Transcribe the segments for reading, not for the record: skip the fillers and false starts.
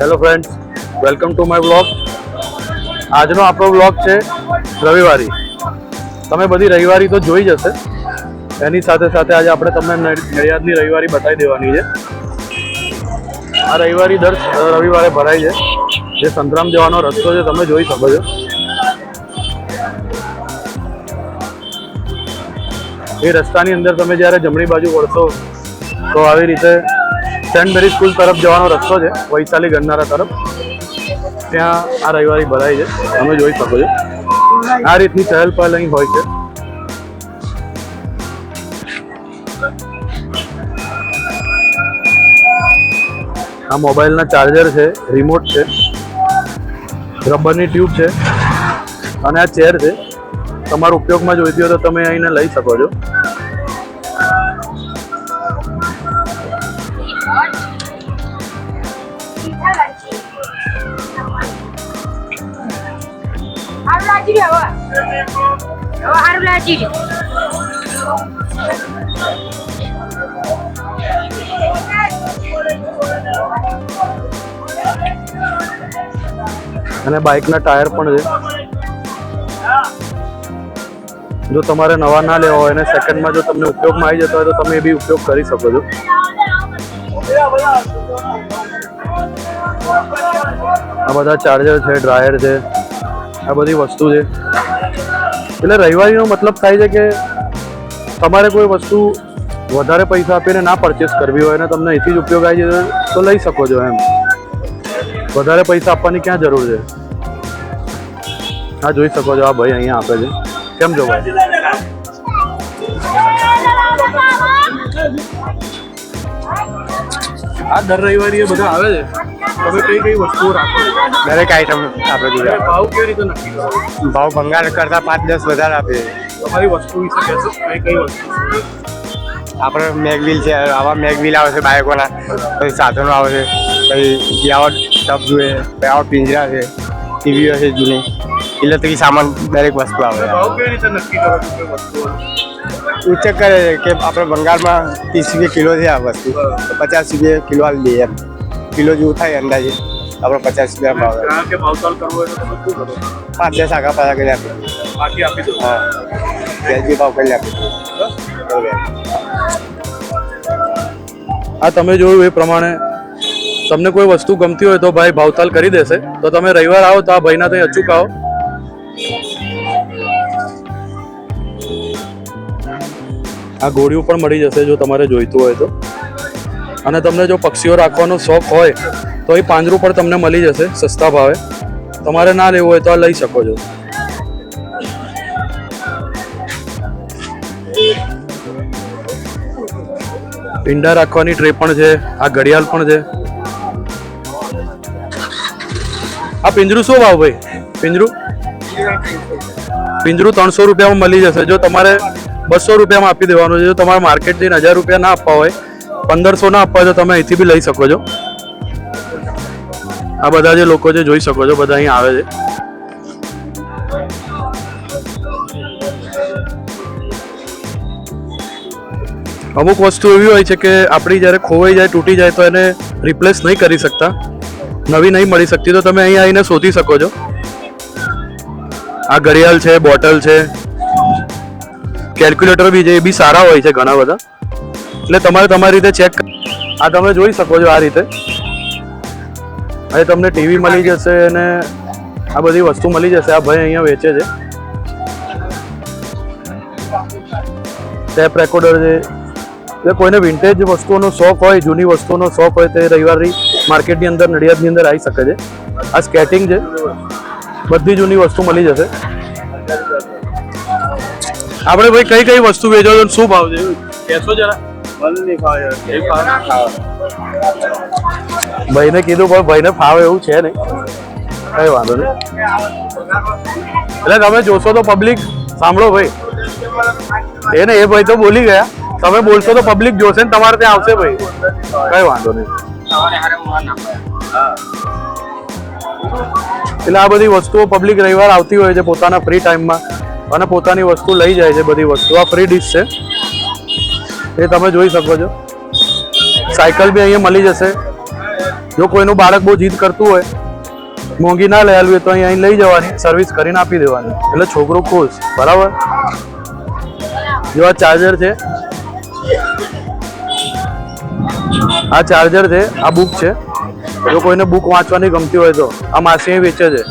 Hello friends, welcome to my blog. આજનો આપણો blog છે રવિવારી. તમે બધી રવિવારી તો જોઈ જ હશે. એની સાથે સાથે આજે આપણે તમને નડિયાદની રવિવારી બતાવી દેવાની છે. આ રવિવારી દર રવિવારે ભરાય છે. જે સંતરામ જવાનો રસ્તો છે તમે જોઈ શકો છો. એ રસ્તાની અંદર તમે જ્યારે જમણી બાજુ વળશો તો આવી રીતે સેન્ટ મેરી સ્કૂલ તરફ જવાનો રસ્તો છે, વૈશાલી ગન્નારા તરફ. ત્યાં આ રવિવારી ભરાય છે, તમે જોઈ શકો છો. આ રીતની ચહલ પહલ અહીં હોય છે. આ મોબાઈલના ચાર્જર છે, રિમોટ છે, રબરની ટ્યુબ છે અને આ ચેર છે. તમારા ઉપયોગમાં જોઈતી હોય તો તમે અહીંને લઈ શકો છો. અને બાઇકના ટાયર પણ છે. જો તમારે નવા ના લેવા હોય અને સેકન્ડમાં જો તમને ઉપયોગમાં આવી જતો હોય તો તમે એ બી ઉપયોગ કરી શકો છો. આ બધા ચાર્જર છે, ડ્રાયર છે, આ બધી વસ્તુ છે. એટલે રવિવારીનો મતલબ થાય છે કે તમારે કોઈ વસ્તુ વધારે પૈસા આપીને ના પરચેસ કરવી હોય અને તમને અહીંથી જ ઉપયોગ આવી જાય તો લઈ શકો છો. એમ વધારે પૈસા આપવાની ક્યાં જરૂર છે? હા, જોઈ શકો છો. આ ભાઈ અહીંયા આપે છે. કેમ છો ભાઈ? આ દર રવિવારે બધા આવે છે. તમે કઈ કઈ વસ્તુઓ રાખો છો? દરેક આઈટમ આપણે જોઈએ. ભાવ કેવી રીતે નક્કી કરો? ભાવ ભંગાર કરતા 5-10 વધારે આપીએ. તમારી વસ્તુ વિશે કહેશો? કઈ કઈ વસ્તુ? આપણે મેગવીલ છે, આવા મેગવીલ આવે છે બાઇકોના, પછી સાધનો આવે છે, પછી આવા ટપ જોઈએ, પછી આવા પિંજરા છે, ટીવીઓ છે જૂની, ઇલેક્ટ્રિક સામાન દરેક વસ્તુ આવે. ભાવ કેવી રીતે નક્કી કરો છો કોઈ વસ્તુઓ? ઉચ્ચક કરે છે કે આપણે બંગાળમાં 30 રૂપિયા કિલો છે આ વસ્તુ, તો 50 રૂપિયા કિલો આપી દઈએ. એમ કિલો જેવું થાય અંદાજે આપણે 50 રૂપિયા ભાવ. કારણ કે ભાવતાલ કરવો હોય તો તમે શું કરો? 5-10 આગા પાછા કરી આપીએ. બાકી આપી દો. હા, વ્યાજબી ભાવ કરી આપીએ. આ તમે જોયું એ પ્રમાણે તમને કોઈ વસ્તુ ગમતી હોય તો ભાઈ ભાવતાલ કરી દેશે. તો તમે રવિવાર આવો તો આ ભાઈના ત્યાં અચૂક આવો. આ ગોળીઓ પણ મળી જશે જો તમારે જોઈતું હોય તો. અને તમને જો પક્ષીઓ રાખવાનો શોખ હોય તો એ પાંજરું પણ તમને મળી જશે સસ્તા ભાવે. તમારે ના લેવું હોય તો આ લઈ શકો છો. ઈંડા રાખવાની ટ્રે પણ છે. આ ઘડિયાળ પણ છે. આ પિંજરું શું ભાવ ભાઈ? પિંજરું 300 રૂપિયામાં મળી જશે. જો તમારે 200 રૂપિયામાં આપી દેવાનું છે. જો તમારે માર્કેટ જઈને 1000 રૂપિયા ના આપવા હોય, 1500 ના આપવા હોય તો તમે અહીંથી બી લઈ શકો છો. આ બધા જે લોકો છે જોઈ શકો છો, બધા અહીં આવે છે. અમુક વસ્તુ એવી હોય છે કે આપણી જ્યારે ખોવાઈ જાય, તૂટી જાય તો એને રિપ્લેસ નહીં કરી શકતા, નવી નહીં મળી શકતી, તો તમે અહીં આવીને શોધી શકો છો. આ ઘડિયાળ છે, બોટલ છે, કેલ્ક્યુલેટર બી છે. એ બી સારા હોય છે ઘણા બધા. એટલે તમારે તમારી રીતે ચેક. આ તમે જોઈ શકો છો આ રીતે. હવે તમને ટીવી મળી જશે અને આ બધી વસ્તુ મળી જશે. આ ભાઈ અહીંયા વેચે છે. ટેપ રેકોર્ડર છે. એટલે કોઈને વિન્ટેજ વસ્તુઓનો શોખ હોય, જૂની વસ્તુઓનો શોખ હોય તો એ રવિવારી માર્કેટની અંદર, નડિયાદની અંદર આવી શકે છે. આ સ્કેટિંગ છે. બધી જૂની વસ્તુ મળી જશે. આપણે ભાઈ કઈ કઈ વસ્તુ વેચો છો, શું ભાવ છે કહેશો જરા? ભાઈને કીધું પણ ભાઈને ફાવે એવું છે નહીં. કઈ વાંધો નહીં. એટલે તમે જોશો તો પબ્લિક, સાંભળો ભાઈ, એ ને એ ભાઈ તો બોલી ગયા. તમે બોલશો તો પબ્લિક જોશે ને તમારે ત્યાં આવશે ભાઈ. કઈ વાંધો નહીં. એટલે આ બધી વસ્તુઓ પબ્લિક રવિવાર આવતી હોય છે પોતાના ફ્રી ટાઈમમાં અને પોતાની વસ્તુ લઈ જાય છે. બધી વસ્તુ આ ફ્રી ડીશ છે, એ તમે જોઈ શકો છો. સાયકલ બી અહીંયા મળી જશે. જો કોઈનું બાળક બહુ જીદ કરતું હોય, મોંઘી ના લઈ આવવી હોય તો અહીં લઈ જવાની, સર્વિસ કરીને આપી દેવાની, એટલે છોકરું ખુશ. બરાબર. જો આ ચાર્જર છે, આ ચાર્જર છે, આ બુક છે. જો કોઈને બુક વાંચવાની ગમતી હોય તો આ માસી અહીં વેચે છે.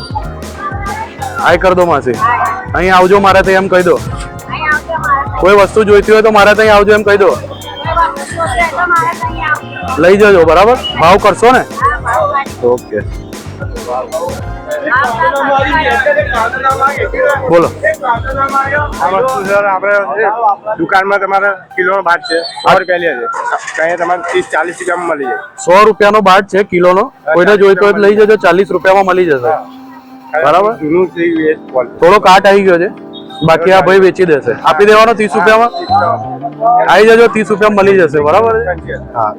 હાય કર દો માસી, અહીં આવજો મારા ત્યાં એમ કહી દો. કોઈ વસ્તુ જોઈતી હોય તો મારા ત્યાં આવજો એમ કહી દો, લઈ જજો. બરાબર, ભાવ કરશો ને? ઓકે, બોલો. આપણે દુકાનમાં તમારે કિલોનો બાટ છે 100 રૂપિયા લે છે, અહીંયા તમારે 30-40 રૂપિયામાં મળી જાય. 100 રૂપિયાનો બાટ છે કિલોનો. કોઈને જોઈતો હોય તો લઈ જજો, 40 રૂપિયામાં મળી જશે. બરાબર. થોડો કાટ આવી ગયો છે, બાકી આ ભાઈ વેચી દેશે. આપી દેવાનો 30 રૂપિયામાં. આવી જજો, 30 રૂપિયામાં મળી જશે. બરાબર છે. હા.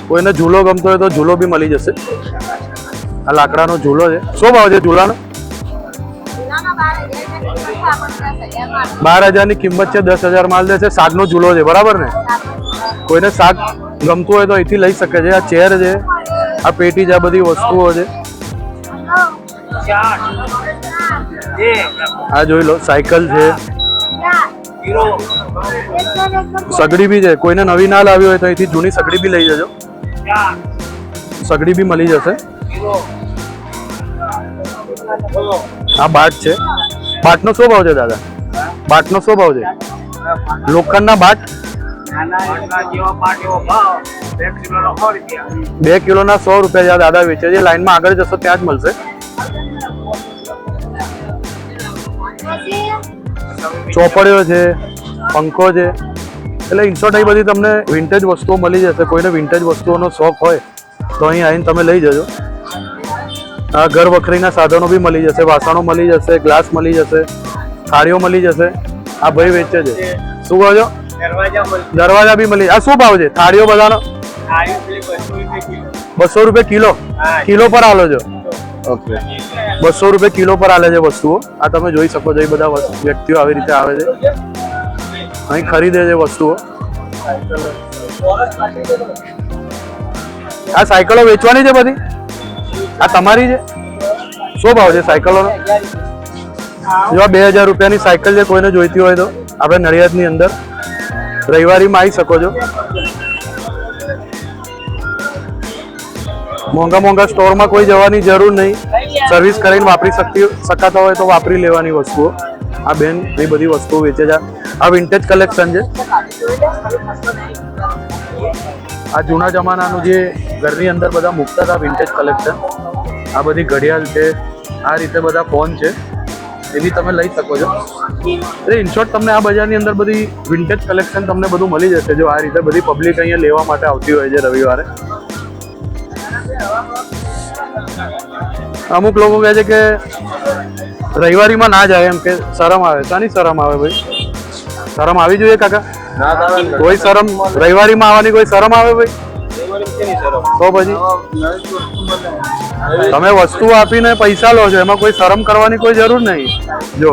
કોઈને ઝૂલો ગમતો હોય તો ઝૂલો બી મળી જશે. આ લાકડાનો ઝૂલો છે. શું ભાવ છે ઝૂલાનો? 12,000 ની કિંમત છે, 10,000 માલ દે છે. શાકનો ઝૂલો છે. બરાબર ને? કોઈને શાક ગમતું હોય તો અહીંથી લઈ શકે છે. આ ચેર છે, આ પેટી છે, આ બધી વસ્તુઓ છે. આ જોઈ લો, સાયકલ છે, સગડી બી છે. કોઈને નવી ના લાવી હોય તો અહીંથી જૂની સગડી બી લઈ જજો. સગડી બી મળી જશે. આ બાટ છે. બાટનો શું ભાવ છે દાદા? બાટનો શું ભાવ છે? લોખંડના બાટ 2 કિલોના 100 રૂપિયા દાદા વેચે છે. લાઈનમાં આગળ જશો ત્યાં જ મળશે. ચોપડીઓ છે, પંખો છે, એટલે ઇન્શોર્ટ એ બધી તમને વિન્ટેજ વસ્તુઓ મળી જશે. કોઈને વિન્ટેજ વસ્તુઓનો શોખ હોય તો અહીં આવીને તમે લઈ જજો. આ ઘર વખરીના સાધનો બી મળી જશે, વાસણો મળી જશે, ગ્લાસ મળી જશે, થાળીઓ મળી જશે. આ ભાઈ વેચે છે. શું કહો છો? દરવાજા બી મળી. આ શું ભાવ છે થાળીઓ બધાનો? 200 રૂપિયા કિલો. કિલો પર આલો છો? ઓકે, 200 રૂપિયા કિલો પર આલે છે વસ્તુઓ. આ તમે જોઈ શકો છો. એ બધા વ્યક્તિઓ આવી રીતે આવે છે, અહીં ખરીદે છે વસ્તુઓ. આ સાયકલો વેચવાની છે બધી? આ તમારી છે? શું ભાવ છે સાયકલોનો? જો 2000 રૂપિયાની સાયકલ છે. કોઈને જોઈતી હોય તો આપણે નડિયાદની અંદર રવિવારીમાં આવી શકો છો. મોંઘા સ્ટોરમાં કોઈ જવાની જરૂર નહીં. સર્વિસ કરીને વાપરી શકાતા હોય તો વાપરી લેવાની વસ્તુઓ. આ બેન એ બધી વસ્તુઓ વેચે છે. આ વિન્ટેજ કલેક્શન છે. આ જૂના જમાનાનું જે ઘરની અંદર બધા મૂકતા હતા વિન્ટેજ કલેક્શન. આ બધી ઘડિયાળ છે, આ રીતે બધા ફોન છે, એ બી તમે લઈ શકો છો. એટલે ઇનશોર્ટ તમને આ બજારની અંદર બધી વિન્ટેજ કલેક્શન તમને બધું મળી જશે. જો આ રીતે બધી પબ્લિક અહીંયા લેવા માટે આવતી હોય છે રવિવારે. અમુક લોકો કહે છે કે રવિવારીમાં ના જાય, એમ કે શરમ આવે. શાની શરમ આવે ભાઈ? શરમ આવી જોઈએ કાકા? કોઈ શરમ રવિવારીમાં આવવાની કોઈ શરમ આવે ભાઈ? તો પછી તમે વસ્તુ આપીને પૈસા લો છો, એમાં કોઈ શરમ કરવાની કોઈ જરૂર નહીં. જો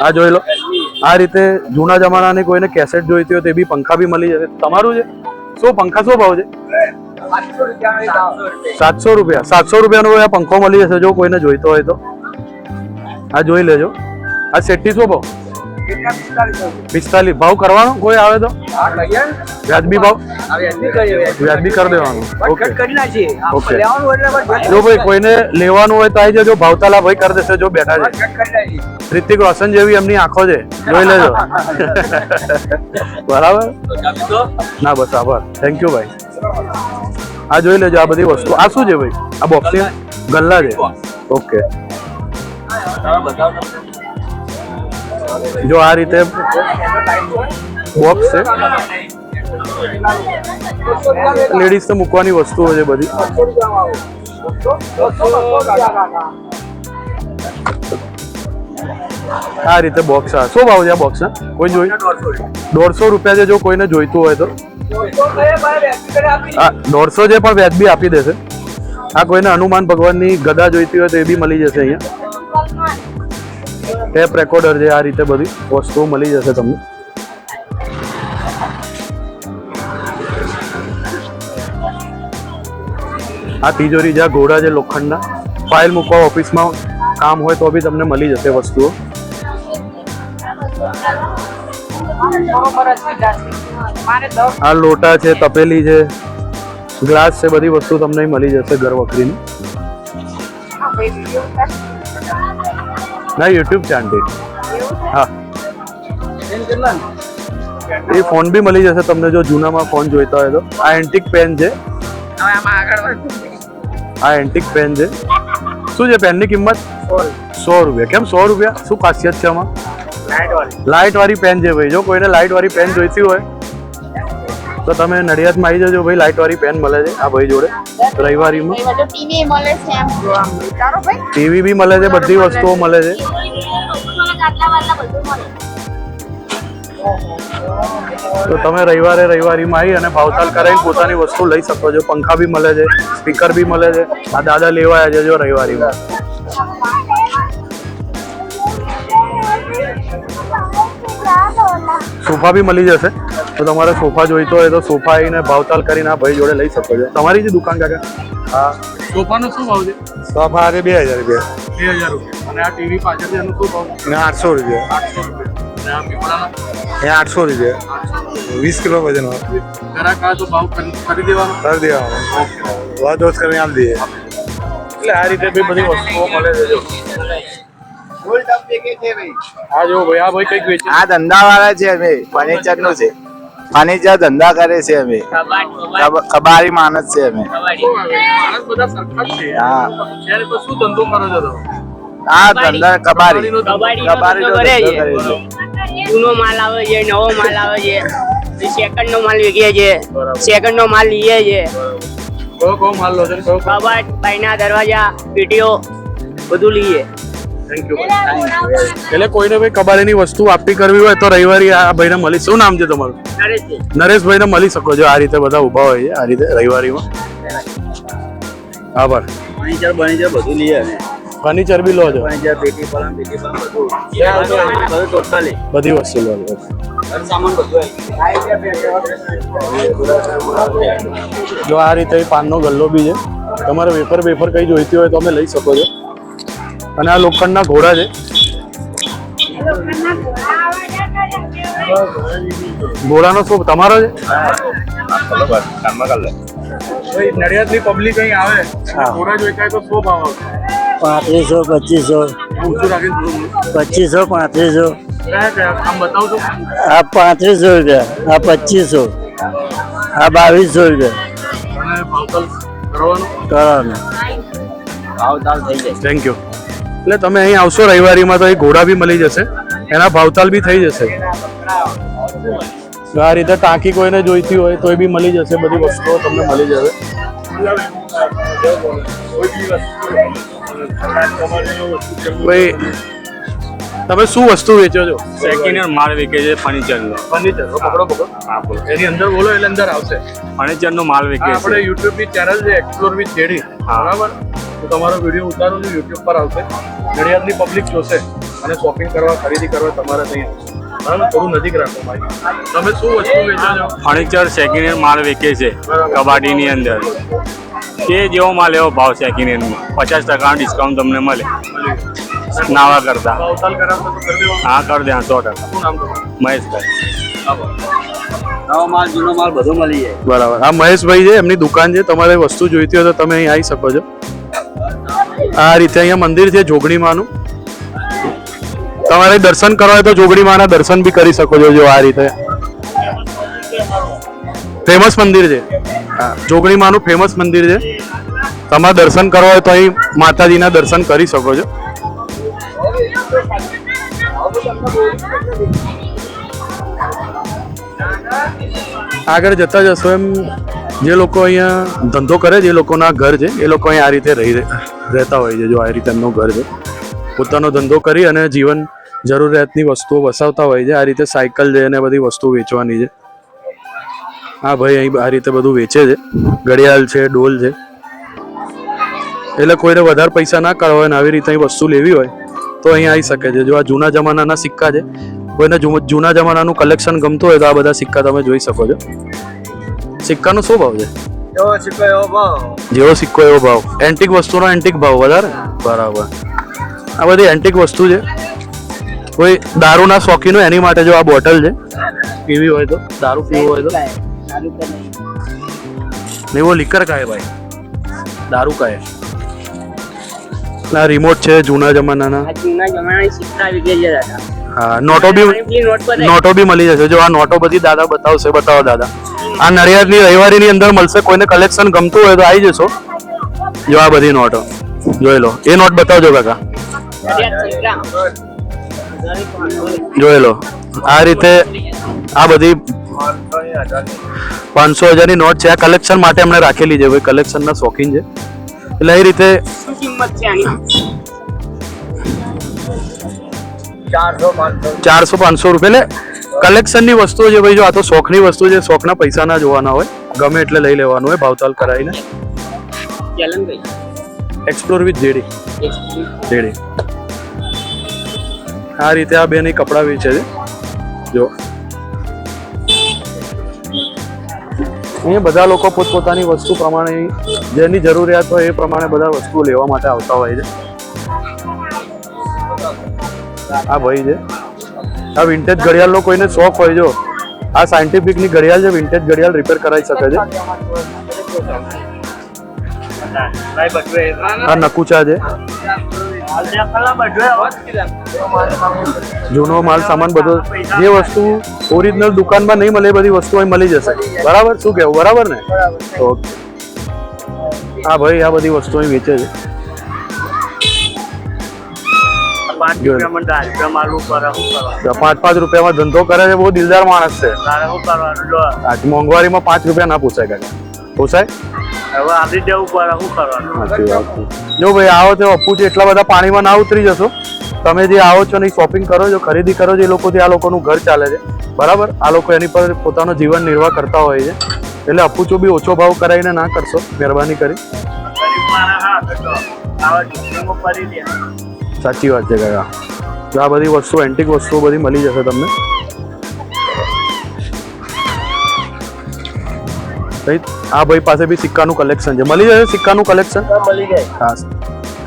આ જોઈ લો. આ રીતે જૂના જમાનાની કોઈને કેસેટ જોઈતી હોય તો એ બી પંખા બી મળી જશે. તમારું છે? શું પંખા શું ભાવ છે? 700 રૂપિયા. 700 રૂપિયાનો આ પંખો મળી જશે જો કોઈને જોઈતો હોય તો. આ જોઈ લેજો. આ સેટી શું ભાવ? 45. ભાવ કરવાનો કોઈ આવે તો? વ્યાજબી ભાવ? વ્યાજબી કરી દેવાનું. ઓકે. જો ભાઈ કોઈને લેવાનું હોય તો આવી જજો. ભાવતાલા ભાઈ કરી દેશે. જો બેઠા છે, રિતિક રોશન જેવી એમની આંખો છે, જોઈ લેજો. બરાબર. ના બસ આભાર. થેન્ક યુ ભાઈ. આ જોઈ લેજો. આ બધી વસ્તુ. આ શું છે ભાઈ? આ બોક્સિંગ ગલ્લા છે. ઓકે. જો આ રીતે બોક્સ છે. લેડીઝ તો મૂકવાની વસ્તુઓ છે બધી. આ રીતે બોક્સ. આ શું ભાવ છે આ બોક્સ? કોઈ જોઈ? 150 રૂપિયા છે જો કોઈને જોઈતું હોય તો. હા 150 છે પણ વ્યાજબી આપી દેશે. આ કોઈને હનુમાન ભગવાનની ગદા જોઈતી હોય તો એ બી મળી જશે અહીંયા. ટેપ રેકોર્ડર છે, આ રીતે બધી વસ્તુઓ મળી જશે તમને. આ તિજોરી જ્યાં ઘોડા છે લોખંડના, ફાઇલ મૂકવા ઓફિસમાં કામ હોય તો બી તમને મળી જશે વસ્તુઓ. આ લોટા છે, તપેલી છે, ગ્લાસ છે, બધી વસ્તુ તમને અહીં મળી જશે ઘર વખરીની. ના યુટ્યુબ ચેનલ. હા, એ ફોન બી મળી જશે તમને જો જૂનામાં ફોન જોઈતા હોય તો. આ એન્ટિક પેન છે, આ એન્ટિક પેન છે. શું છે પેનની કિંમત? 100 રૂપિયા. કેમ 100 રૂપિયા? શું ખાસિયત છે આમાં? લાઇટ વાળી પેન છે ભાઈ. જો કોઈને લાઇટ વાળી પેન જોઈતી હોય તો તમે નડિયાદમાં આવી જજો ભાઈ. લાઇટ વાળી પેન મળે છે આ ભાઈ જોડે રવિવારીમાં. ટીવી બી મળે છે, બધી વસ્તુઓ મળે છે. તો તમે રવિવારીમાં આવી અને ભાવતાલ કરાવીને પોતાની વસ્તુ લઈ શકો છો. પંખા બી મળે છે, સ્પીકર બી મળે છે. આ દાદા લેવા આવ્યા છે જો રવિવારીમાં. સોફા બી મળી જશે. તો તમારે સોફા જોઈતો હોય તો સોફા આવીને ભાવતાલ કરીને આ ભાઈ જોડે લઈ શકો છો. તમારી જે દુકાન કાકા? હા. સોફાનો શું ભાવ છે? સોફા આજે 2000 રૂપિયા. 2000 રૂપિયા. અને આ ટીવી પાછળ છે એનો શું ભાવ? 800 રૂપિયા. 800 રૂપિયા. અને આ પીપળાનો? એ 800 રૂપિયા. 20 કિલો વજન હોય. ગ્રાહક આ તો ભાવ કરી દેવાનો? કરી દેવાનો. વાત દોસ્ત કરીને આપી દઈએ. એટલે આ રીતે બી બધી વસ્તુઓ મળે છે જો. હા જો ભાઈ, આ ભાઈ કઈક વેચે. આ ધંધા વાળા છે અમે, ફર્નિચર નું છે. ફર્નિચર ધંધા કરે છે અમે. કબારી માણસ છે અમે. માણસ બધા સરખા જ છે. હા. ત્યારે તો શું ધંધો કરો છો તમે? આ ધંધા કબારી નો કરે છે. જૂનો માલ આવે છે, નવો માલ આવે છે, સેકન્ડ નો માલ વેચીએ છે, સેકન્ડ નો માલ લઈએ છે. કયો માલ લો છો? કબાટ, બાયના દરવાજા, પેટીઓ બધું લઈએ. Thank you. એટલે કોઈને ભાઈ કબાડીની વસ્તુ આપવી કરવી હોય તો રવિવારી આ ભાઈને મળી. શું નામ છે તમારું? નરેશભાઈને મળી શકો છો. આ રીતે બધા ઊભા હોય છે આ રીતે રવિવારીમાં. આભાર. ફર્નિચર બધું લઈએ અમે. ફર્નિચર બી લો છો? ફર્નિચર, પેટી પલંગ બધું ટોટલી બધી વસ્તુ લો છો. સામાન બધું જો આ રીતે પાનનો ગલ્લો બી છે. તમારે વેફર કઈ જોઈતી હોય તો અમે લઈ શકો છો. અને આ લોખંડના ઘોડા છે. ઘોડાનો શું તમારો છે? નડિયાદની પબ્લિક અહીં આવે, ઘોડા જોઈતા તો શું ભાવ આવશે? 3500, 2500, 3500. આમ બતાવશો? આ 3500 રૂપિયા, આ 2500, આ 2200 રૂપિયા અને ભાવતાલ કરવાનું? કરવાનું. ભાવતાલ થઈ જાય. Thank you. એટલે તમે અહીં આવશો રવિવારીમાં તો અહીં ઘોડા બી મળી જશે, એના ભાવતાલ બી થઈ જશે. આ રીતે ટાંકી કોઈને જોઈતી હોય તો એ બી મળી જશે. બધી વસ્તુઓ તમને મળી જશે. ભાઈ તમે શું વસ્તુ વેચો છો? સેકન્ડ હેન્ડ માલ વેચે છે ફર્નિચરનો. ફર્નિચર. પકડો. હા બોલો. એની અંદર બોલો એટલે અંદર આવશે. ફર્નિચરનો માલ વેચે આપણે છે. યુટ્યુબ ની ચેનલ છે એક્સપ્લોર વિથ જેડી, બરાબર? તો તમારો વિડીયો ઉતારો છો યુટ્યુબ પર આવશે. નડિયાદની પબ્લિક જોશે અને શોપિંગ કરવા, ખરીદી કરવા તમારે ત્યાં આવશે. બરાબર? થોડું નજીક રાખો ભાઈ. તમે શું વસ્તુ વેચો છો? ફર્નિચર સેકન્ડ હેન્ડ માલ વેચે છે કબાડીની અંદર. તે જેવો માલ એવો ભાવ સેકન્ડ હેન્ડમાં 50% ડિસ્કાઉન્ટ તમને મળે નાવા કરતા. ભાવતાલ કરાવશો તો કરી દેવાનું? હા કરી દે 100%. શું નામ તમારું? મહેશભાઈ. નવો માલ જૂનો માલ બધું મળી જાય. બરાબર. આ મહેશભાઈ છે, એમની દુકાન છે. તમારે વસ્તુ જોઈતી હોય તો તમે અહીં આવી શકો છો. આ રીતે અહીંયા મંદિર છે જોગણીમાનું. તમારે દર્શન કરવા હોય તો જોગણીમાના દર્શન બી કરી શકો છો. જો આ રીતે ફેમસ મંદિર છે. હા, જોગણીમાનું ફેમસ મંદિર છે. તમારે દર્શન કરવા હોય તો અહીં માતાજીના દર્શન કરી શકો છો. આગળ જતા જશો એમ જે લોકો અહીંયા ધંધો કરે છે, જે લોકોના ઘર છે, એ લોકો અહીં આ રીતે રહેતા હોય છે. જો આ રીતે એમનું ઘર છે. પોતાનો ધંધો કરી અને જીવન જરૂરિયાતની વસ્તુઓ વસાવતા હોય છે. આ રીતે સાયકલ છે અને બધી વસ્તુ વેચવાની છે. હા ભાઈ અહીં આ રીતે બધું વેચે છે. ઘડિયાળ છે, ડોલ છે. એટલે કોઈને વધારે પૈસા ના કાઢવા હોય ને આવી રીતે અહીં વસ્તુ લેવી હોય તો અહીંયા આવી શકે છે. જો આ જૂના જમાનાના સિક્કા છે, કોઈને જૂના જમાનાનું કલેક્શન ગમતું હોય તો આ બધા સિક્કા તમે જોઈ શકો છો. સિક્કાનો શું ભાવ છે? જેવો સિક્કો એવો ભાવ. એન્ટિક વસ્તુનો એન્ટિક ભાવ વધારે. બરાબર. આ બધી એન્ટિક વસ્તુ છે. કોઈ દારૂના શોખીનો એની માટે જો આ બોટલ છે, પીવી હોય તો, દારૂ પીવો હોય તો. नहीं वो लिकर का है भाई, दारू का है. ना रिमोट છે જૂના જમાનાના. આ જૂના જમાનાની સિક્કા વિકે છે દાદા. હા, નોટો બી મળી જશે. જો આ નોટો બધી દાદા બતાવશે. બતાવો દાદા. આ નડિયાદની રવિવારીની અંદર મળશે. કોઈને કલેક્શન ગમતું હોય તો આવી જશો. જો આ બધી નોટો જોઈ લો. એ નોટ બતાવજો કાકા. જોઈ લો. આ રીતે આ બધી 500,000 ની નોટ છે. આ કલેક્શન માટે એમણે રાખેલી છે. ભાઈ કલેક્શનના શોખીન છે એટલે એ રીતે. શું કિંમત છે આની? 400-500 રૂપિયા. એટલે કલેક્શનની વસ્તુઓ છે ભાઈ. જો આ તો શોખની વસ્તુ છે. શોખના પૈસા ના જોવાના હોય, ગમે એટલે લઈ લેવાનું હોય ભાવતાલ કરાવીને. Explore with JD. આ રીતે આ બેની કપડા વેચે છે. જો અહીંયા બધા લોકો પોતપોતાની વસ્તુ પ્રમાણે જેની જરૂરિયાત હોય એ પ્રમાણે બધા વસ્તુઓ લેવા માટે આવતા હોય છે. આ ભાઈ છે. આ વિન્ટેજ ઘડિયાળનો કોઈને શોખ હોય, જો આ સાયન્ટિફિકની ઘડિયાળ છે. વિન્ટેજ ઘડિયાળ રિપેર કરાવી શકે છે. આ નકુચા છે. જૂનો માલ સામાન બધો જે વસ્તુ ઓરિજિનલ દુકાનમાં નહીં મળે એ બધી વસ્તુ અહીં મળી જશે. બરાબર? શું કેવું? બરાબર ને? ઓકે. હા ભાઈ, આ બધી વસ્તુ અહીં વેચે છે. 5 રૂપિયામાં ધંધો કરે છે. બહુ દિલદાર માણસ છે. મોંઘવારીમાં 5 રૂપિયા ના પૂછાય કાકા. પૂછાય? જો ભાઈ આવો તો અપ્પુજી એટલા બધા પાણીમાં ના ઉતરી જશો. તમે જે આવો છો ને શોપિંગ કરો છો, ખરીદી કરો છો, એ લોકોથી આ લોકોનું ઘર ચાલે છે. બરાબર? આ લોકો એની પર પોતાનો જીવન નિર્વાહ કરતા હોય છે. એટલે અપ્પુચો બી ઓછો ભાવ કરાવીને ના કરશો, મહેરબાની કરી. સાચી વાત છે કાકા. આ બધી વસ્તુ એન્ટિક વસ્તુઓ બધી મળી જશે તમને. આ ભાઈ પાસે બી સિક્કાનું કલેક્શન છે. મળી જશે સિક્કાનું કલેક્શન? હા.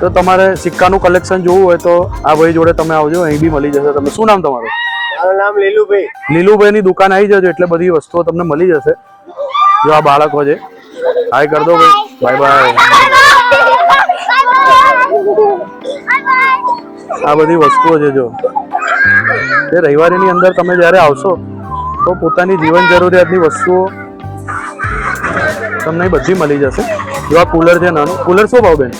તો તમારે સિક્કાનું કલેક્શન જોવું હોય તો આ ભાઈ જોડે તમે આવજો. અહીં બી મળી જશે તમને. શું નામ તમારું? મારું નામ લીલુભાઈ. લીલુભાઈની દુકાન આવી જજો એટલે બધી વસ્તુઓ તમને મળી જશે. જો આ બાળકો છે. હાય કર દો ભાઈ. Bye bye. આ બધી વસ્તુઓ છે. જો એ રવિવારીની અંદર તમે જ્યારે આવશો તો પોતાની જીવન જરૂરિયાતની વસ્તુઓ તમને બધી મળી જશે. જો આ કુલર છે નાનું. કુલર શું ભાવ બેન?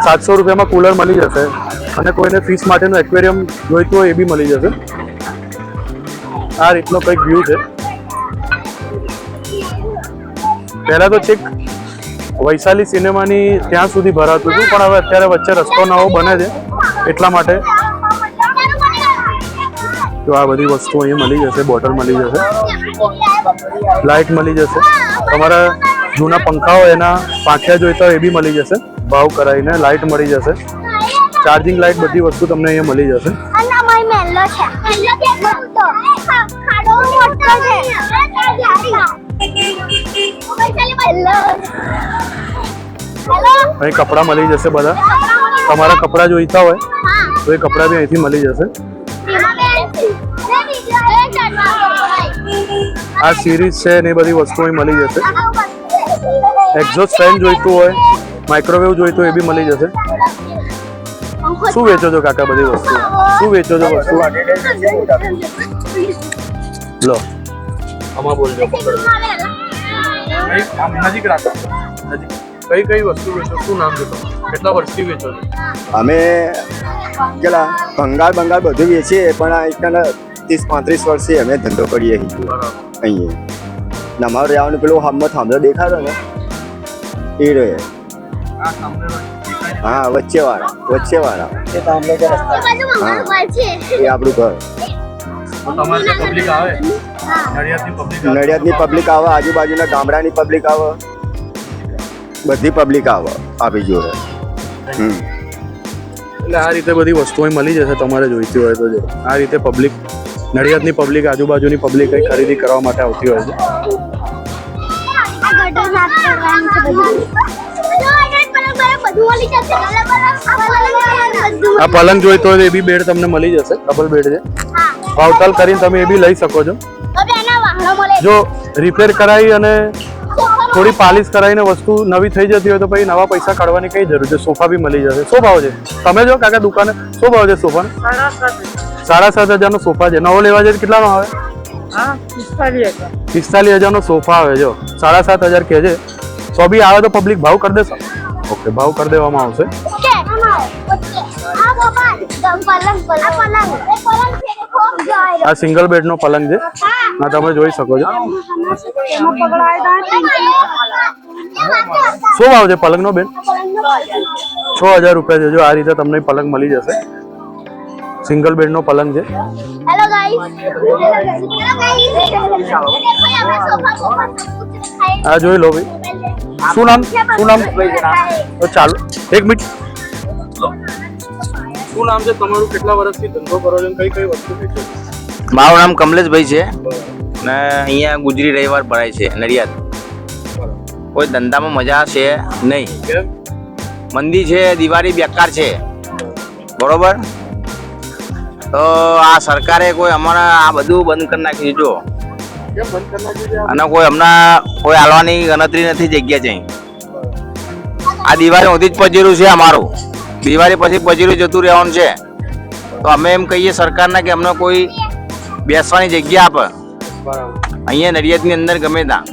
700 રૂપિયામાં કુલર મળી જશે. અને કોઈને ફિશ માટેનું એક્વેરિયમ જોઈતું હોય એ બી મળી જશે. આ રીતનો કંઈક વ્યૂ છે. પહેલા તો છેક વૈશાલી સિનેમાની ત્યાં સુધી ભરાતું હતું, પણ હવે અત્યારે વચ્ચે રસ્તો નવો બને છે એટલા માટે. તો આ બધી વસ્તુ અહીંયા મળી જશે. બોટલ મળી જશે, લાઇટ મળી જશે. તમારા જૂના પંખા હોય એના પાંખિયા જોઈતા હોય એ બી મળી જશે. ભાવ કરાવીને લાઇટ મળી જશે. ચાર્જિંગ લાઇટ બધી વસ્તુ તમને અહીંયા મળી જશે. અહીં કપડાં મળી જશે બધા. તમારા કપડાં જોઈતા હોય તો એ કપડાં બી અહીંથી મળી જશે. આ સિરીઝ છે ને એ બધી વસ્તુ અહીં મળી જશે. એક્ઝોસ્ટ ફેન જોઈતું હોય, માઇક્રોવેવ જોઈતું હોય એ બી મળી જશે. શું વેચો છો કાકા બધી વસ્તુ? શું વેચો છો વસ્તુ? લો આમાં બોલજો. નજીક રાખો. કઈ કઈ વસ્તુ વેચો? શું નામ છે તમારું? કેટલા વર્ષથી વેચો છો? અમે પેલા ભંગાર બધું વેચીએ, પણ આ 30-35 વર્ષથી અમે ધંધો કરીએ અહીંયા. અમારું રહેવાનું પેલું થાંભલો દેખાડો ને એ રહે. હા, વચ્ચે વાળા હા, એ આપણું ઘર. નડિયાદની પબ્લિક આવે, આજુબાજુના ગામડાની પબ્લિક આવે, બધી પબ્લિક આવે આપણી જોડે. એટલે આ રીતે બધી વસ્તુઓ અહીં મળી જશે તમારે જોઈતી હોય તો. જો આ રીતે પબ્લિક, નડિયાદની પબ્લિક, આજુબાજુની પબ્લિક અહીં ખરીદી કરવા માટે આવતી હોય છે. આ પલંગ જોઈતો હોય તો એ બી બેડ તમને મળી જશે, ડબલ બેડ છે. ભાવતાલ કરીને તમે એ બી લઈ શકો છો. જો રિપેર કરાવી અને થોડી પાલિશ કરાવીને વસ્તુ નવી થઈ જતી હોય તો પછી નવા પૈસા કાઢવાની કઈ જરૂર છે. સોફા બી મળી જશે. શું ભાવ છે તમે જો કાકા દુકાને શું ભાવ છે સોફાનો? 7,500 સોફા છે. નવો લેવા જાય કેટલાનો આવે? 45,000 સોફા આવે. જો 7,500 કે છે. 100 બી આવે તો પબ્લિક ભાવ કરી દેશો? ઓકે, ભાવ કરી દેવામાં આવશે. આ સિંગલ બેડ નો પલંગ છે. આ તમે જોઈ શકો છો. શું ભાવ છે પલંગ નો બેન? 6,000 રૂપિયા છે. જો આ રીતે તમને પલંગ મળી જશે. સિંગલ બેડ નો પલંગ છે. હેલો ગાઈસ, આ જોઈ લો ભાઈ. શું નામ? તો ચાલો એક મિનિટ. શું નામ છે તમારું? કેટલા વર્ષથી ધંધો કરો છો? કઈ કઈ વસ્તુ વેચો છો? મારું નામ કમલેશભાઈ છે ને અહીંયા ગુજરી રવિવાર ભરાય છે નડિયાદ. કોઈ ધંધામાં મજા છે નહીં. મંદી છે, દિવાળી બેકાર છે, બરોબર. તો આ સરકારે કોઈ અમારા આ બધું બંધ કરી નાખ્યું. જો અને કોઈ હમણાં કોઈ હાલવાની ગણતરી નથી જગ્યા છે. આ દિવાળી સુધી જ પજેરું છે અમારું. દિવાળી પછી પજેરું જતું રહેવાનું છે. તો અમે એમ કહીએ સરકારને કે અમને કોઈ બેસવાની જગ્યા આપે અહીંયા નડિયાદની અંદર ગમે ત્યાં.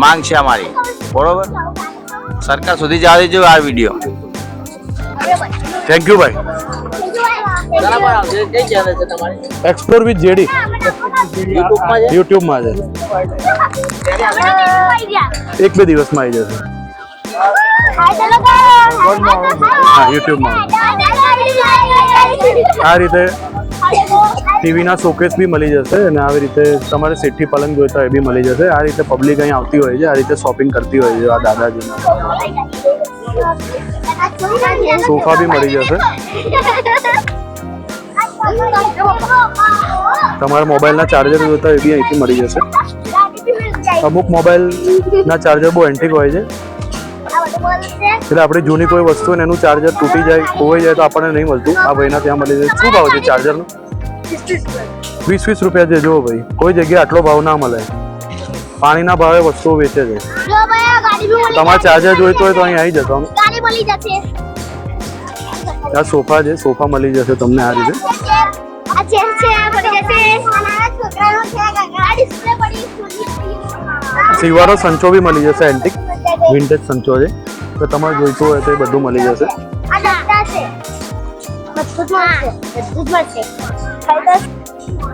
માંગ છે અમારી, બરોબર. સરકાર સુધી જવા દેજો આ વિડીયો. થેન્ક યુ ભાઈ. એક્સપ્લોર વિથ જેડી યુટ્યુબમાં છે. 1-2 દિવસમાં આવી જશે. હા, યુટ્યુબમાં. આ રીતે ટીવીના શોકેસ બી મળી જશે અને આવી રીતે તમારે સેઠી પલંગ જોઈતા હોય એ બી મળી જશે. આ રીતે પબ્લિક અહીં આવતી હોય છે, આ રીતે શોપિંગ કરતી હોય છે. આ દાદાજીના સોફા બી મળી જશે. તમારા મોબાઈલના ચાર્જર જોઈતા હોય એ બી અહીંથી મળી જશે. અમુક મોબાઈલના ચાર્જર બહુ એન્ટિક હોય છે, એટલે આપણી જૂની કોઈ વસ્તુ ને એનું ચાર્જર તૂટી જાય, ખોવાઈ જાય તો આપણને નહીં મળતું. આ ભાઈના ત્યાં મળી જાય. શું ભાવ છે ચાર્જરનો? 20 રૂપિયા છે. જો ભાઈ, કોઈ જગ્યાએ આટલો ભાવ ના મળે. પાણીના ભાવે વસ્તુઓ વેચે છે. તમારે ચાર્જર જોઈતો હોય તો અહીં આવી જતો. આ સોફા છે, સોફા મળી જશે તમને આ રીતે. સિવારો સંચો બી મળી જશે. એન્ટિક વિન્ટેજ સંચો છે. તો તમારે જોઈતું હોય તો એ બધું મળી જશે.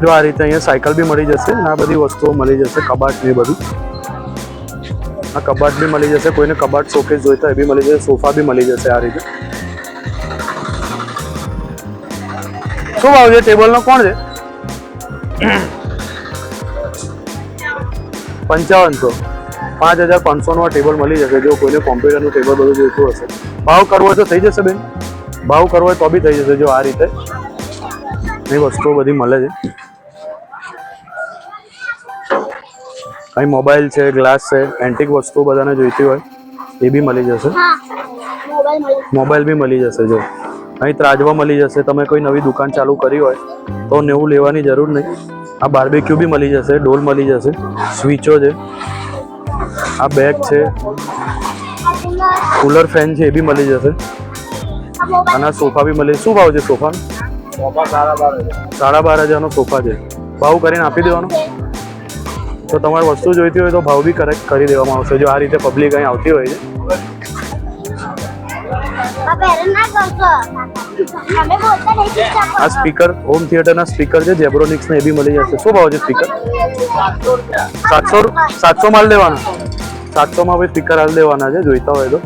જો આ રીતે અહીંયા સાયકલ બી મળી જશે. આ બધી વસ્તુઓ મળી જશે. કબાટ ને બધું. આ કબાટ બી મળી જશે. કોઈને કબાટ શોકેસ જોઈતા એ બી મળી જશે. સોફા બી મળી જશે આ રીતે. શું ભાવ છે ટેબલનો? કોણ છે? 5500. 5,500 નો ટેબલ મળી જશે. જો કોઈને કોમ્પ્યુટરનું ટેબલ બધું જોઈતું હશે, ભાવ કરવો હોય તો થઈ જશે બેન. ભાવ કરવો હોય તો બી થઈ જશે. જો આ રીતે એ વસ્તુઓ બધી મળે છે. અહીં મોબાઈલ છે, ગ્લાસ છે, એન્ટિક વસ્તુઓ બધાને જોઈતી હોય એ બી મળી જશે. મોબાઈલ બી મળી જશે. જો અહીં ત્રાજવા મળી જશે. તમે કોઈ નવી દુકાન ચાલુ કરી હોય તો નવું લેવાની જરૂર નહીં. આ બાર્બેક્યુ બી મળી જશે. ડોલ મળી જશે. સ્વિચો છે. આ બેગ છે. કુલર ફેન છે એ બી મળી જશે. અને સોફા બી મળી. શું ભાવ છે સોફાનો? 12,500 સોફા છે. ભાવ કરીને આપી દેવાનો. તો તમારે વસ્તુ જોઈતી હોય તો ભાવ બી કરેક્ટ કરી દેવામાં આવશે. જો આ રીતે પબ્લિક અહીં આવતી હોય છે. આ સ્પીકર, હોમ થિયેટરના સ્પીકર છે. જેબ્રોનિક્સ ને એ બી મળી જશે. શું ભાવ છે સ્પીકર? 700 માલ દેવાના. 700 માં ભાઈ સ્પીકર હાલ દેવાના છે જોઈતા હોય તો.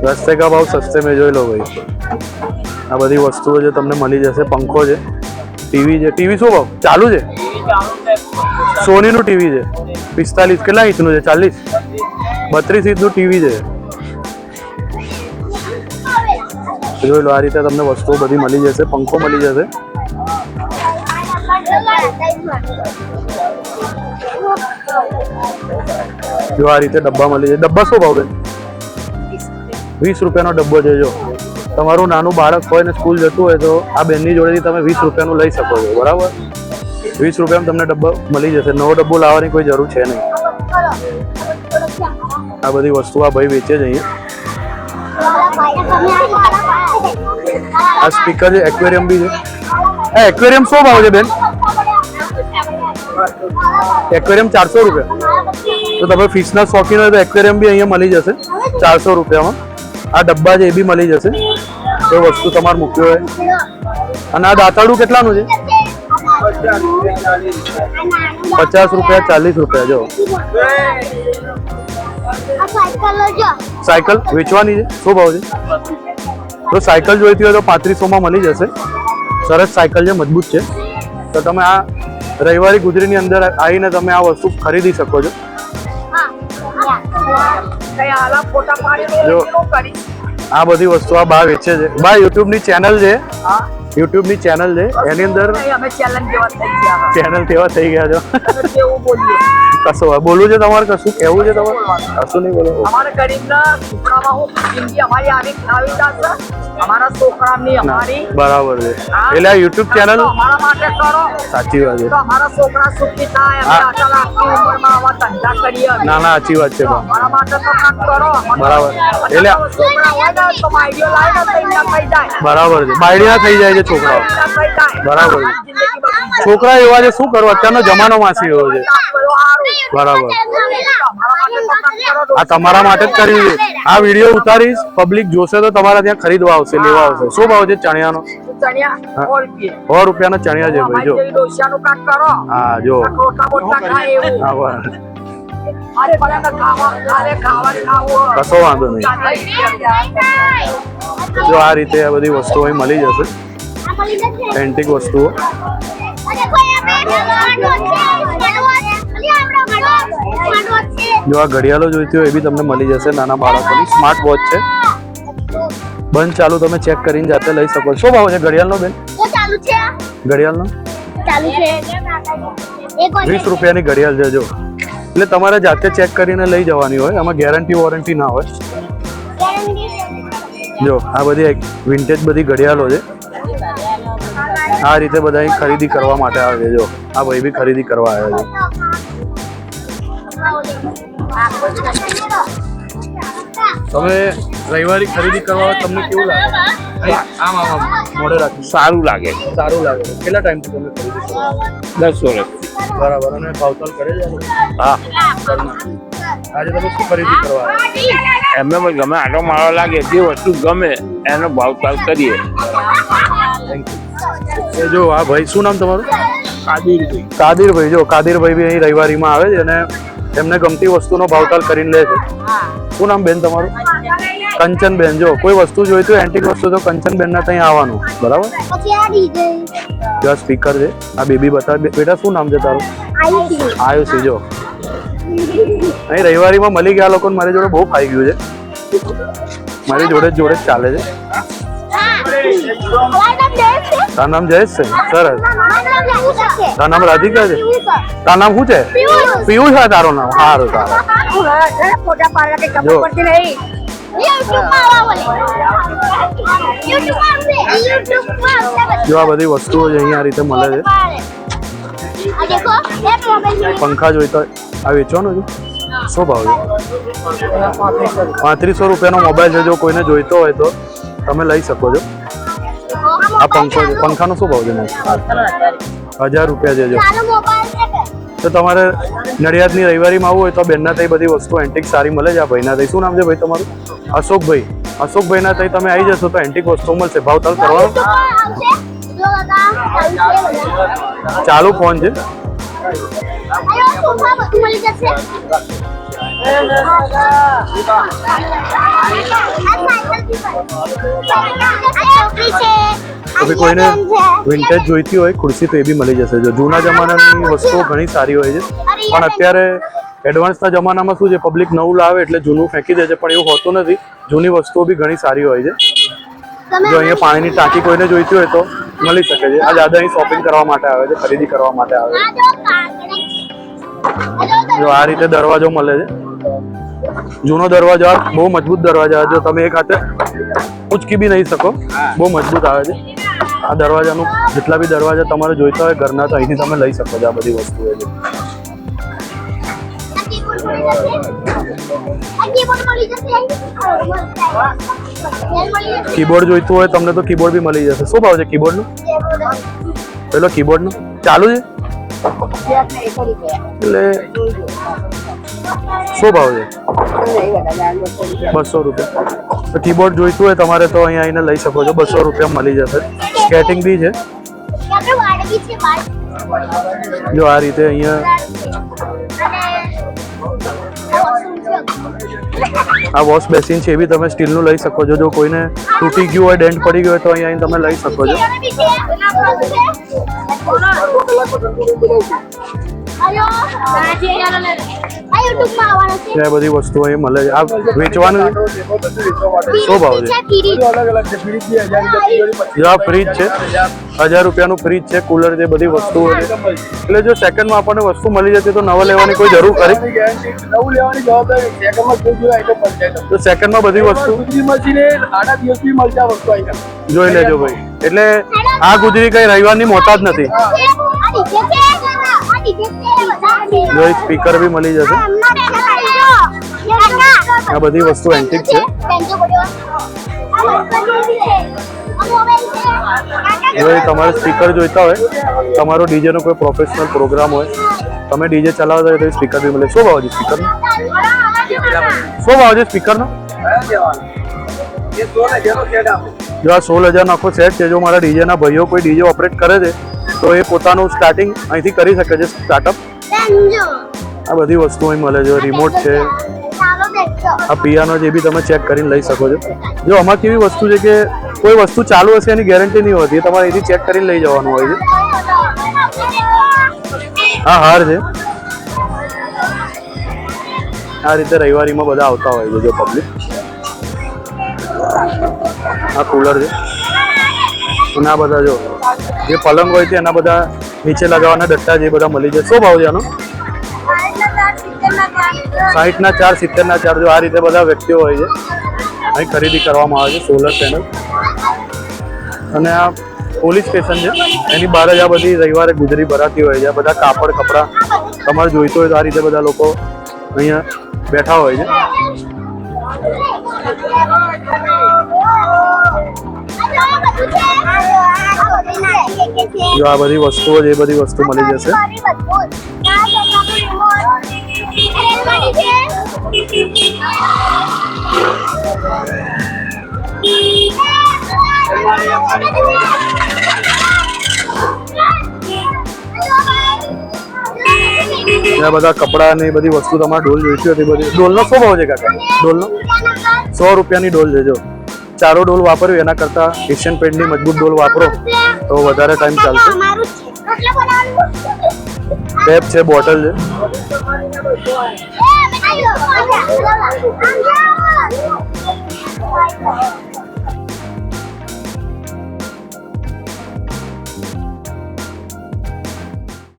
રસ્તે કા ભાવ સસ્તે में જોઈ લો ભાઈ. આ બધી વસ્તુઓ જે તમને મળી જશે. પંખો છે, ટીવી છે. ટીવી શું ભાવ ચાલુ છે? સોની નું ટીવી છે. 45. કેટલા ઇંચનું છે? 40. 32 ઇંચનું ટીવી છે. જોઈ લો, આ રીતે તમને વસ્તુઓ બધી મળી જશે. પંખો મળી જશે. જો આ રીતે ડબ્બા મળી જાય. ડબ્બા શું ભાવ છે? 20 રૂપિયાનો ડબ્બો છે. જો તમારું નાનું બાળક હોય ને સ્કૂલ જતું હોય તો આ બેનની જોડેથી તમે 20 રૂપિયાનું લઈ શકો છો. બરાબર, 20 રૂપિયામાં તમને ડબ્બો મળી જશે. નવો ડબ્બો લાવવાની કોઈ જરૂર છે નહીં. આ બધી વસ્તુ આ ભાઈ વેચે છે અહીંયા. આ સ્પીકર છે. એક્વેરિયમ બી છે. આ એક્વેરિયમ શું ભાવ છે બેન? એક્વેરિયમ 400 રૂપિયા. તો તમે ફિશના શોખીન હોય તો એક્વેરિયમ બી અહીંયા મળી જશે 400 રૂપિયામાં. આ ડબ્બા છે એ બી મળી જશે. કોઈ વસ્તુ તમારે મૂક્યો હોય. અને આ દાંતરડું કેટલાનું છે? 50 રૂપિયા, 40 રૂપિયા. જો સાયકલ વેચવાની છે. શું ભાવ છે? તો સાયકલ જોઈતી હોય તો 3500માં મળી જશે. સરસ સાયકલ છે, મજબૂત છે. તો તમે આ રવિવારી ગુજરીની અંદર આવીને તમે આ વસ્તુ ખરીદી શકો છો. જો આ બધી વસ્તુ આ બા વેચે છે. બા યુટ્યુબની ચેનલ છે. યુટ્યુબની ચેનલ છે એની અંદર ચેનલ કેવા થઈ ગયા છો? કશું બોલવું છે તમારે? કશું કેવું છે તમારે? કશું નહીં બોલો. અમારા ગરીબના છોકરામાં હું જિંદગી અમારી આવી ખાવી જશે. અમારા છોકરાની અમારી બરાબર છે. એટલે આ યુટ્યુબ ચેનલ અમારા માટે કરો. સાચી વાત છે. તો અમારા છોકરા સુખી થાય. અમે આટલા લાખની ઉંમરમાં આવા ધંધા કરીએ. ના ના, સાચી વાત છે. અમારા માટે તો કામ કરો. બરાબર. એટલે છોકરા હોય ને તો માઇડિયો લાવીને તો એમના થઈ જાય. બરાબર છે. બાયડિયા થઈ જાય છે છોકરાઓ. બરાબર છે. છોકરા એવા છે, શું કરો? અત્યારનો જમાનો માસી એવો છે. બરાબર. આ તમારા માટે જ કર્યું છે. આ વિડીયો ઉતારીશ, પબ્લિક જોશે તો તમારા ત્યાં ખરીદવા આવશે, લેવા આવશે. શું ભાવ છે ચણિયાનો? 100 રૂપિયાનો ચણિયા છે ભાઈ. જો હા, જો કશો વાંધો નહીં. જો આ રીતે આ બધી વસ્તુઓ અહીં મળી જશે. એન્ટિક વસ્તુઓ. જો આ ઘડિયાળો જોઈતી હોય એ બી તમને મળી જશે. નાના બાળકોની સ્માર્ટ વોચ છે. બંધ ચાલુ તમે ચેક કરીને જાતે લઈ શકો. શું ભાવ છે ઘડિયાળનો બેન? ઘડિયાળનો 20 રૂપિયાની ઘડિયાળ છે. જો એટલે તમારે જાતે ચેક કરીને લઈ જવાની હોય. આમાં ગેરંટી વોરંટી ના હોય. જો આ બધી વિન્ટેજ બધી ઘડિયાળો છે. આ રીતે બધા અહીં ખરીદી કરવા માટે આવે છે. જો આ ભાઈ બી ખરીદી કરવા આવ્યા છે. તમે રવિવારી ખરીદી કરવા તમને કેવું લાગે? આમ આમ આમ મોઢે રાખી. સારું લાગે. સારું લાગે. કેટલા ટાઈમથી તમે ખરીદી કરો? 10 વર્ષ. બરાબર. અને ભાવતાલ કરે છે? હા. આજે તમે શું ખરીદી કરવા આવ્યા? એમને પણ ગમે આટો મારો લાગે, જે વસ્તુ ગમે એનો ભાવતાલ કરીએ. જો આ ભાઈ, શું નામ તમારું? કાદિરભાઈ. કાદિરભાઈ. જો કાદિરભાઈ બી અહીં રવિવારીમાં આવે છે અને એમને ગમતી વસ્તુનો ભાવતાલ કરીને લે છે. શું નામ બેન તમારું? કંચનબેન. જો કોઈ વસ્તુ જોઈતું હોય એન્ટિક વસ્તુ તો કંચનબેન ના ત્યાં આવવાનું. બરાબર. જો સ્પીકર છે. આ બેબી બતાવે. બેટા શું નામ છે તારું? આયુષી. જો અહીં રવિવારીમાં મળી ગયા લોકોને મારી જોડે બહુ ફાઈ ગયું છે. મારી જોડે જ ચાલે છે. તારું નામ જયેશ છે? સરસ. તારું નામ રાધિકા છે? તારું નામ શું છે? પિયુષ છે તારું નામ? સારું સારું. જો આ બધી વસ્તુઓ અહીંયા રીતે મળે છે. પંખા જોઈતા આ વેચવાનો છે. શું ભાવ છે? 3500 રૂપિયાનો મોબાઈલ છે. જો કોઈને જોઈતો હોય તો તમે લઈ શકો છો. આ પંખો છે. પંખાનો શું ભાવ છે? 1000 રૂપિયા છે. જો તો તમારે નડિયાદની રવિવારીમાં આવવું હોય તો બેનના તઈ બધી વસ્તુ એન્ટિક સારી મળે છે. આ ભાઈના તઈ શું નામ છે ભાઈ તમારું? અશોકભાઈ. અશોકભાઈના તઈ તમે આવી જશો તો એન્ટિક વસ્તુ મળશે. ભાવતાલ કરવાનો ચાલુ ફોન છે. કોઈને વિન્ટેજ જોઈતી હોય ખુરશી તો એ બી મળી જશે. જો જૂના જમાનાની વસ્તુઓ ઘણી સારી હોય છે પણ અત્યારે એડવાન્સના જમાનામાં શું છે, પબ્લિક નવું લાવે એટલે જૂનું ફેંકી દે છે, પણ એવું હોતું નથી. જૂની વસ્તુઓ બી ઘણી સારી હોય છે. જો અહીંયા પાણીની ટાંકી કોઈને જોઈતી હોય તો મળી શકે છે. આ દાદા અહીં શોપિંગ કરવા માટે આવે છે, ખરીદી કરવા માટે આવે છે. જો આ રીતે દરવાજો મળે છે. જૂનો દરવાજો, આ બહુ મજબૂત દરવાજા. જો તમે એક હાથે ઉચકી બી નહીં શકો, બહુ મજબૂત આવે છે. આ દરવાજાનું જેટલા બી દરવાજા તમારે જોઈતા હોય ઘરના, તો અહીંથી તમે લઈ શકો છો. આ બધી વસ્તુઓ છે. કીબોર્ડ જોઈતું હોય તમને તો કીબોર્ડ બી મળી જશે. શું ભાવ છે કીબોર્ડનું? પેલો કીબોર્ડનું ચાલુ છે એટલે શું ભાવ છે? 200 રૂપિયા. તો કીબોર્ડ જોઈતું હોય તમારે તો અહીંયા આવીને લઈ શકો છો. 200 રૂપિયા મળી જશે. સ્કેટિંગ બી છે. જો આ રીતે અહીંયા આ વોશ બેસિન છે, એ બી તમે સ્ટીલનું લઈ શકો છો. જો કોઈને તૂટી ગયું હોય, ડેન્ટ પડી ગયું હોય તો અહીંયા તમે લઈ શકો છો. આ બધી વસ્તુઓ અહીં મળે છે. આ વેચવાનું શું ભાવ છે? આ ફ્રીજ છે, 1000 રૂપિયાનું ફ્રીજ છે, કુલર છે, બધી વસ્તુઓ છે. એટલે જો સેકન્ડમાં આપણને વસ્તુ મળી જતી તો નવા લેવાની કોઈ જરૂર ખરી? તો સેકન્ડમાં બધી વસ્તુ જોઈ લેજો ભાઈ. એટલે આ ગુજરી કઈ રવિવારની મોતાજ નથી. જો સ્પીકર બી મળી જશે. આ બધી વસ્તુ એન્ટિક છે. જો તમારે સ્પીકર જોઈતા હોય, તમારો ડીજે નો કોઈ પ્રોફેશનલ પ્રોગ્રામ હોય, તમે ડીજે ચલાવતા હોય તો સ્પીકર બી મળે. શું ભાવ છે સ્પીકરનો? શું ભાવ છે સ્પીકરનો? જો આ 16,000 નો આખો સેટ છે. જો મારા ડીજે ના ભાઈઓ કોઈ ડીજે ઓપરેટ કરે છે તો એ પોતાનું સ્ટાર્ટિંગ અહીંથી કરી શકે છે, સ્ટાર્ટઅપ. આ બધી વસ્તુ અહીં મળે છે. રિમોટ છે, આ પિયાનો જે બી તમે ચેક કરીને લઈ શકો છો. જો આમાં કેવી વસ્તુ છે કે કોઈ વસ્તુ ચાલુ હશે એની ગેરંટી નહીં હોતી, તમારે અહીંથી ચેક કરીને લઈ જવાનું હોય છે. આ હાર છે. આ રીતે રવિવારીમાં બધા આવતા હોય છે જો પબ્લિક. આ કુલર છે અને આ બધા જો જે પલંગ હોય છે એના બધા નીચે લગાવવાના ડટ્ટા જે બધા મળી જાય. શું ભાવ છે આનો? 60ના 4, 70ના 4. જો આ રીતે બધા વ્યક્તિઓ હોય છે અહીં ખરીદી કરવામાં આવે છે. Solar panel. અને આ પોલીસ સ્ટેશન છે, એની બહાર જ આ બધી રવિવારે ગુજરી ભરાતી હોય છે. બધા કાપડ કપડા તમારે જોઈતું હોય તો આ રીતે બધા લોકો અહીંયા બેઠા હોય છે. જો આ બધી વસ્તુઓ છે, એ બધી વસ્તુ મળી જશે. આ બધા કપડા ને બધી વસ્તુ તમારે ડોલ જોઈતી હતી બધી. ડોલનો શું ભાવ છે કાકા? ડોલનો 100 રૂપિયાની ડોલ છે. જો ચારો ડોલ વાપર્યું એના કરતા એશિયન પેન્ટની મજબૂત ડોલ વાપરો તો વધારે ટાઈમ ચાલશે. ટેપ છે, બોટલ છે.